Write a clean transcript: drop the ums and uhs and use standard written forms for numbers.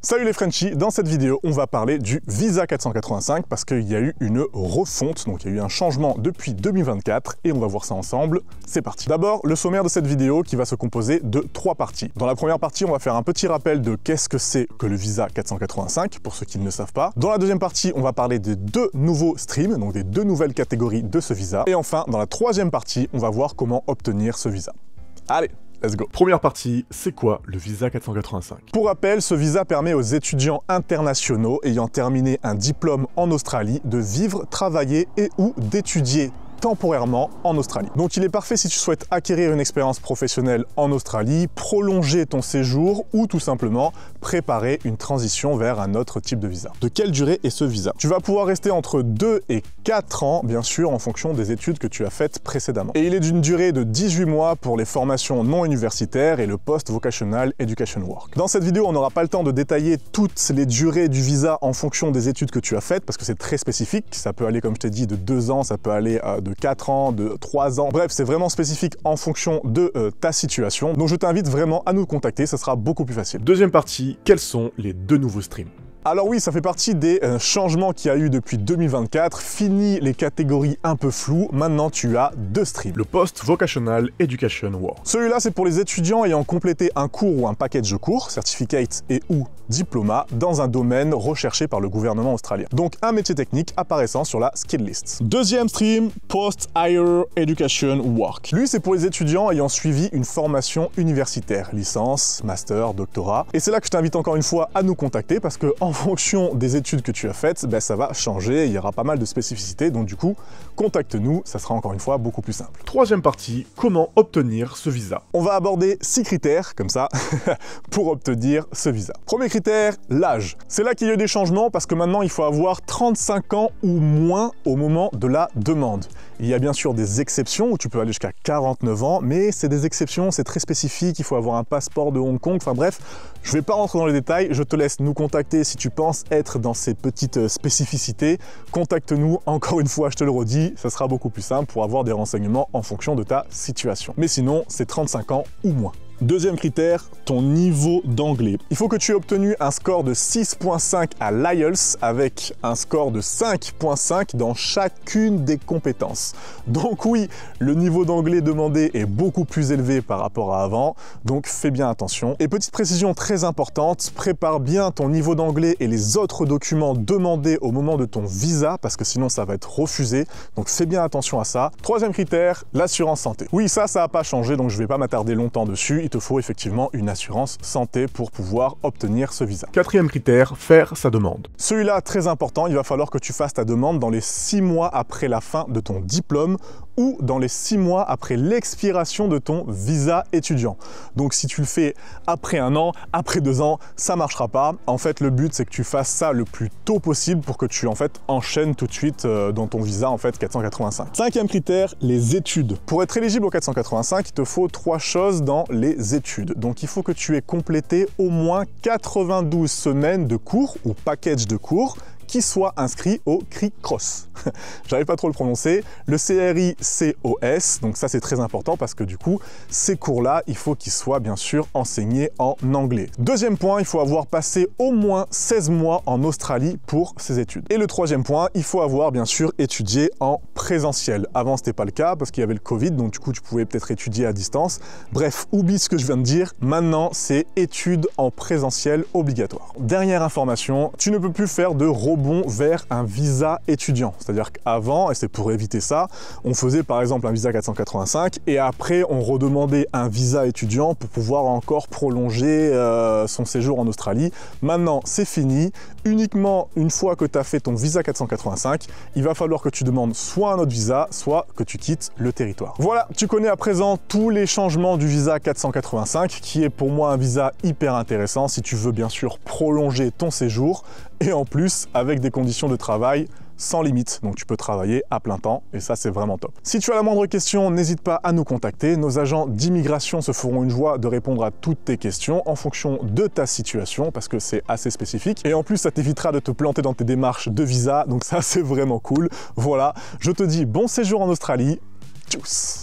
Salut les Frenchies, dans cette vidéo on va parler du Visa 485 parce qu'il y a eu une refonte, donc il y a eu un changement depuis 2024 et on va voir ça ensemble, c'est parti. D'abord le sommaire de cette vidéo qui va se composer de 3 parties. Dans la première partie on va faire un petit rappel de qu'est-ce que c'est que le Visa 485 pour ceux qui ne le savent pas. Dans la deuxième partie on va parler de 2 nouveaux streams, donc des 2 nouvelles catégories de ce visa. Et enfin dans la troisième partie on va voir comment obtenir ce visa. Allez, let's go. Première partie, c'est quoi le Visa 485? Pour rappel, ce visa permet aux étudiants internationaux ayant terminé un diplôme en Australie de vivre, travailler et ou d'étudier temporairement en Australie. Donc il est parfait si tu souhaites acquérir une expérience professionnelle en Australie, prolonger ton séjour ou tout simplement préparer une transition vers un autre type de visa. De quelle durée est ce visa? Tu vas pouvoir rester entre 2 et 4 ans, bien sûr, en fonction des études que tu as faites précédemment. Et il est d'une durée de 18 mois pour les formations non universitaires et le Post-Vocational Education Work. Dans cette vidéo, on n'aura pas le temps de détailler toutes les durées du visa en fonction des études que tu as faites, parce que c'est très spécifique. Ça peut aller, comme je t'ai dit, de 2 ans, ça peut aller de 4 ans, de 3 ans. Bref, c'est vraiment spécifique en fonction de ta situation. Donc je t'invite vraiment à nous contacter, ça sera beaucoup plus facile. Deuxième partie, quels sont les 2 nouveaux streams? Alors oui, ça fait partie des changements qu'il y a eu depuis 2024. Fini les catégories un peu floues, maintenant tu as 2 streams. Le Post-Vocational Education Work. Celui-là, c'est pour les étudiants ayant complété un cours ou un package de cours, certificate et ou diplôme, dans un domaine recherché par le gouvernement australien. Donc un métier technique apparaissant sur la skill list. Deuxième stream, Post-Higher Education Work. Lui, c'est pour les étudiants ayant suivi une formation universitaire, licence, master, doctorat. Et c'est là que je t'invite encore une fois à nous contacter parce que en fonction des études que tu as faites, ben, ça va changer, il y aura pas mal de spécificités, donc du coup, contacte-nous, ça sera encore une fois beaucoup plus simple. Troisième partie, comment obtenir ce visa? On va aborder 6 critères, comme ça, pour obtenir ce visa. Premier critère, l'âge. C'est là qu'il y a eu des changements parce que maintenant, il faut avoir 35 ans ou moins au moment de la demande. Il y a bien sûr des exceptions où tu peux aller jusqu'à 49 ans, mais c'est des exceptions, c'est très spécifique, il faut avoir un passeport de Hong Kong, enfin bref, je ne vais pas rentrer dans les détails, je te laisse nous contacter si tu penses être dans ces petites spécificités. Contacte-nous, encore une fois, je te le redis, ça sera beaucoup plus simple pour avoir des renseignements en fonction de ta situation. Mais sinon, c'est 35 ans ou moins. Deuxième critère, ton niveau d'anglais. Il faut que tu aies obtenu un score de 6.5 à l'IELTS avec un score de 5.5 dans chacune des compétences. Donc oui, le niveau d'anglais demandé est beaucoup plus élevé par rapport à avant, donc fais bien attention. Et petite précision très importante, prépare bien ton niveau d'anglais et les autres documents demandés au moment de ton visa, parce que sinon ça va être refusé, donc fais bien attention à ça. Troisième critère, l'assurance santé. Oui, ça n'a pas changé, donc je ne vais pas m'attarder longtemps dessus. Il te faut effectivement une assurance santé pour pouvoir obtenir ce visa. Quatrième critère, faire sa demande. Celui-là, très important, il va falloir que tu fasses ta demande dans les 6 mois après la fin de ton diplôme ou dans les 6 mois après l'expiration de ton visa étudiant. Donc si tu le fais après 1 an, après 2 ans, ça marchera pas. En fait, le but, c'est que tu fasses ça le plus tôt possible pour que tu enchaînes tout de suite dans ton visa 485. Cinquième critère, les études. Pour être éligible au 485, il te faut 3 choses dans les études. Donc il faut que tu aies complété au moins 92 semaines de cours ou package de cours qui soit inscrit au CRI-CROSS. J'arrive pas trop à le prononcer. Le CRI-COS, donc ça c'est très important parce que du coup, ces cours-là, il faut qu'ils soient bien sûr enseignés en anglais. Deuxième point, il faut avoir passé au moins 16 mois en Australie pour ces études. Et le troisième point, il faut avoir bien sûr étudié en présentiel. Avant, c'était pas le cas parce qu'il y avait le Covid, donc du coup, tu pouvais peut-être étudier à distance. Bref, oublie ce que je viens de dire. Maintenant, c'est études en présentiel obligatoire. Dernière information, tu ne peux plus faire de rebond vers un visa étudiant. C'est-à-dire qu'avant, et c'est pour éviter ça, on faisait par exemple un visa 485 et après on redemandait un visa étudiant pour pouvoir encore prolonger son séjour en Australie. Maintenant, c'est fini. Uniquement une fois que tu as fait ton visa 485, il va falloir que tu demandes soit un autre visa, soit que tu quittes le territoire. Voilà, tu connais à présent tous les changements du visa 485, qui est pour moi un visa hyper intéressant si tu veux bien sûr prolonger ton séjour et en plus avec des conditions de travail sans limite, donc tu peux travailler à plein temps et ça c'est vraiment top. Si tu as la moindre question, n'hésite pas à nous contacter, nos agents d'immigration se feront une joie de répondre à toutes tes questions en fonction de ta situation parce que c'est assez spécifique et en plus ça t'évitera de te planter dans tes démarches de visa, donc ça c'est vraiment cool. Voilà, je te dis bon séjour en Australie, tchuss.